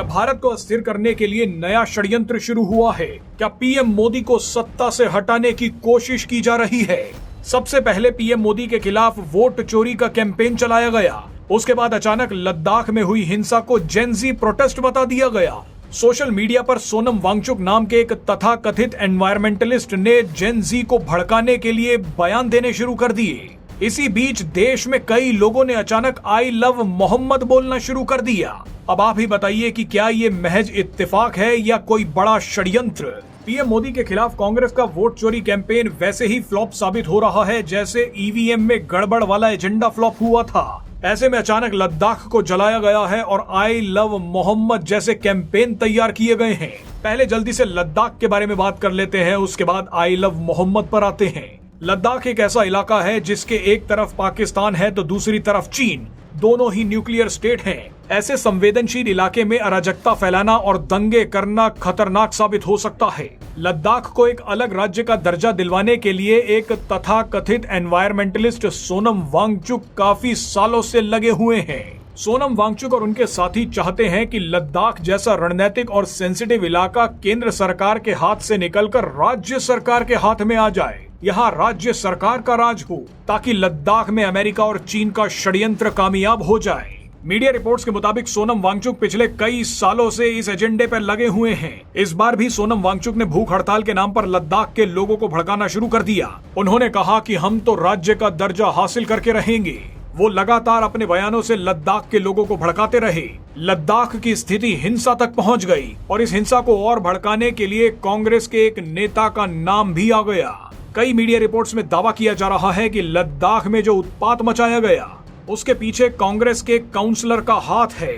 क्या भारत को अस्थिर करने के लिए नया षड्यंत्र शुरू हुआ है? क्या पीएम मोदी को सत्ता से हटाने की कोशिश की जा रही है? सबसे पहले पीएम मोदी के खिलाफ वोट चोरी का कैंपेन चलाया गया। उसके बाद अचानक लद्दाख में हुई हिंसा को जेनजी प्रोटेस्ट बता दिया गया। सोशल मीडिया पर सोनम वांगचुक नाम के एक तथाकथित एनवायरमेंटलिस्ट ने जेनजी को भड़काने के लिए बयान देने शुरू कर दिए। इसी बीच देश में कई लोगों ने अचानक आई लव मोहम्मद बोलना शुरू कर दिया। अब आप ही बताइए कि क्या ये महज इत्तेफाक है या कोई बड़ा षड्यंत्र? पीएम मोदी के खिलाफ कांग्रेस का वोट चोरी कैंपेन वैसे ही फ्लॉप साबित हो रहा है जैसे ईवीएम में गड़बड़ वाला एजेंडा फ्लॉप हुआ था। ऐसे में अचानक लद्दाख को जलाया गया है और आई लव मोहम्मद जैसे कैंपेन तैयार किए गए हैं। पहले जल्दी से लद्दाख के बारे में बात कर लेते हैं, उसके बाद आई लव मोहम्मद पर आते हैं। लद्दाख एक ऐसा इलाका है जिसके एक तरफ पाकिस्तान है तो दूसरी तरफ चीन, दोनों ही न्यूक्लियर स्टेट हैं। ऐसे संवेदनशील इलाके में अराजकता फैलाना और दंगे करना खतरनाक साबित हो सकता है। लद्दाख को एक अलग राज्य का दर्जा दिलवाने के लिए एक तथाकथित एनवायरमेंटलिस्ट सोनम वांगचुक काफी सालों से लगे हुए हैं। सोनम वांगचुक और उनके साथी चाहते हैं कि लद्दाख जैसा रणनीतिक और सेंसिटिव इलाका केंद्र सरकार के हाथ से निकलकर राज्य सरकार के हाथ में आ जाए। यहाँ राज्य सरकार का राज हो ताकि लद्दाख में अमेरिका और चीन का षड्यंत्र कामयाब हो जाए। मीडिया रिपोर्ट्स के मुताबिक सोनम वांगचुक पिछले कई सालों से इस एजेंडे पर लगे हुए हैं। इस बार भी सोनम वांगचुक ने भूख हड़ताल के नाम पर लद्दाख के लोगों को भड़काना शुरू कर दिया। उन्होंने कहा कि हम तो राज्य का दर्जा हासिल करके रहेंगे। वो लगातार अपने बयानों से लद्दाख के लोगों को भड़काते रहे। लद्दाख की स्थिति हिंसा तक पहुंच गई और इस हिंसा को और भड़काने के लिए कांग्रेस के एक नेता का नाम भी आ गया। कई मीडिया रिपोर्ट्स में दावा किया जा रहा है कि लद्दाख में जो उत्पात मचाया गया उसके पीछे कांग्रेस के काउंसलर का हाथ है।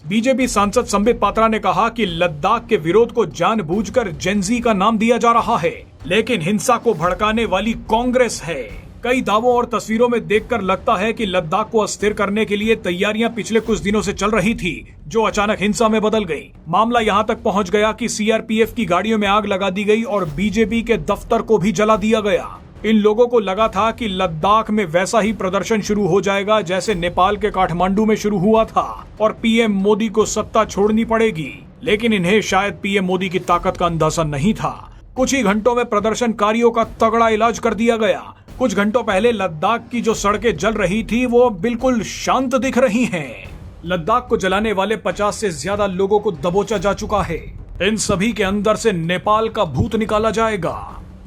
बीजेपी सांसद संबित पात्रा ने कहा कि लद्दाख के विरोध को जानबूझकर जेनजी का नाम दिया जा रहा है, लेकिन हिंसा को भड़काने वाली कांग्रेस है। कई दावों और तस्वीरों में देखकर लगता है कि लद्दाख को अस्थिर करने के लिए तैयारियां पिछले कुछ दिनों से चल रही थी, जो अचानक हिंसा में बदल गई। मामला यहां तक पहुंच गया कि सीआरपीएफ की गाड़ियों में आग लगा दी गई और बीजेपी के दफ्तर को भी जला दिया गया। इन लोगों को लगा था कि लद्दाख में वैसा ही प्रदर्शन शुरू हो जाएगा जैसे नेपाल के काठमांडू में शुरू हुआ था और पीएम मोदी को सत्ता छोड़नी पड़ेगी, लेकिन इन्हें शायद पीएम मोदी की ताकत का अंदाजा नहीं था। कुछ ही घंटों में प्रदर्शनकारियों का तगड़ा इलाज कर दिया गया। कुछ घंटों पहले लद्दाख की जो सड़कें जल रही थी वो बिल्कुल शांत दिख रही हैं। लद्दाख को जलाने वाले 50 से ज्यादा लोगों को दबोचा जा चुका है। इन सभी के अंदर से नेपाल का भूत निकाला जाएगा।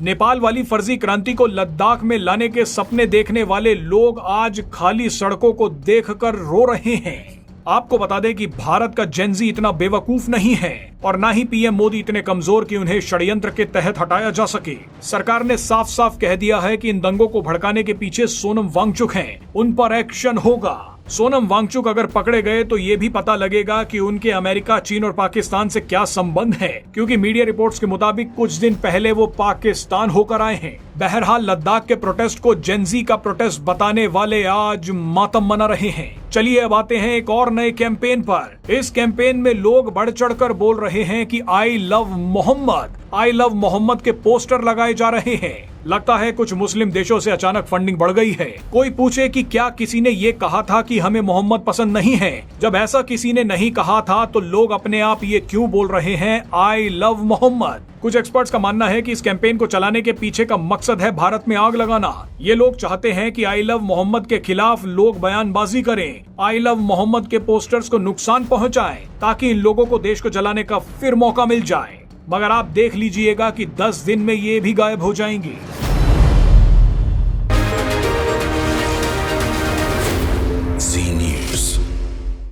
नेपाल वाली फर्जी क्रांति को लद्दाख में लाने के सपने देखने वाले लोग आज खाली सड़कों को देखकर रो रहे हैं। आपको बता दें कि भारत का जेनजी इतना बेवकूफ नहीं है और ना ही पीएम मोदी इतने कमजोर कि उन्हें षड्यंत्र के तहत हटाया जा सके। सरकार ने साफ साफ कह दिया है कि इन दंगों को भड़काने के पीछे सोनम वांगचुक हैं, उन पर एक्शन होगा। सोनम वांगचुक अगर पकड़े गए तो ये भी पता लगेगा कि उनके अमेरिका, चीन और पाकिस्तान से क्या संबंध है, क्योंकि मीडिया रिपोर्ट्स के मुताबिक कुछ दिन पहले वो पाकिस्तान होकर आए हैं। बहरहाल लद्दाख के प्रोटेस्ट को जेनजी का प्रोटेस्ट बताने वाले आज मातम मना रहे हैं। चलिए अब आते हैं एक और नए कैंपेन पर। इस कैंपेन में लोग बढ़ चढ़कर बोल रहे हैं कि आई लव मोहम्मद के पोस्टर लगाए जा रहे हैं। लगता है कुछ मुस्लिम देशों से अचानक फंडिंग बढ़ गई है। कोई पूछे कि क्या किसी ने ये कहा था कि हमें मोहम्मद पसंद नहीं है? जब ऐसा किसी ने नहीं कहा था तो लोग अपने आप ये क्यों बोल रहे हैं आई लव मोहम्मद? कुछ एक्सपर्ट्स का मानना है कि इस कैंपेन को चलाने के पीछे का मकसद है भारत में आग लगाना। ये लोग चाहते हैं कि आई लव मोहम्मद के खिलाफ लोग बयानबाजी करें, आई लव मोहम्मद के पोस्टर्स को नुकसान पहुंचाएं, ताकि इन लोगों को देश को जलाने का फिर मौका मिल जाए। मगर आप देख लीजिएगा कि 10 दिन में ये भी गायब हो जाएंगे।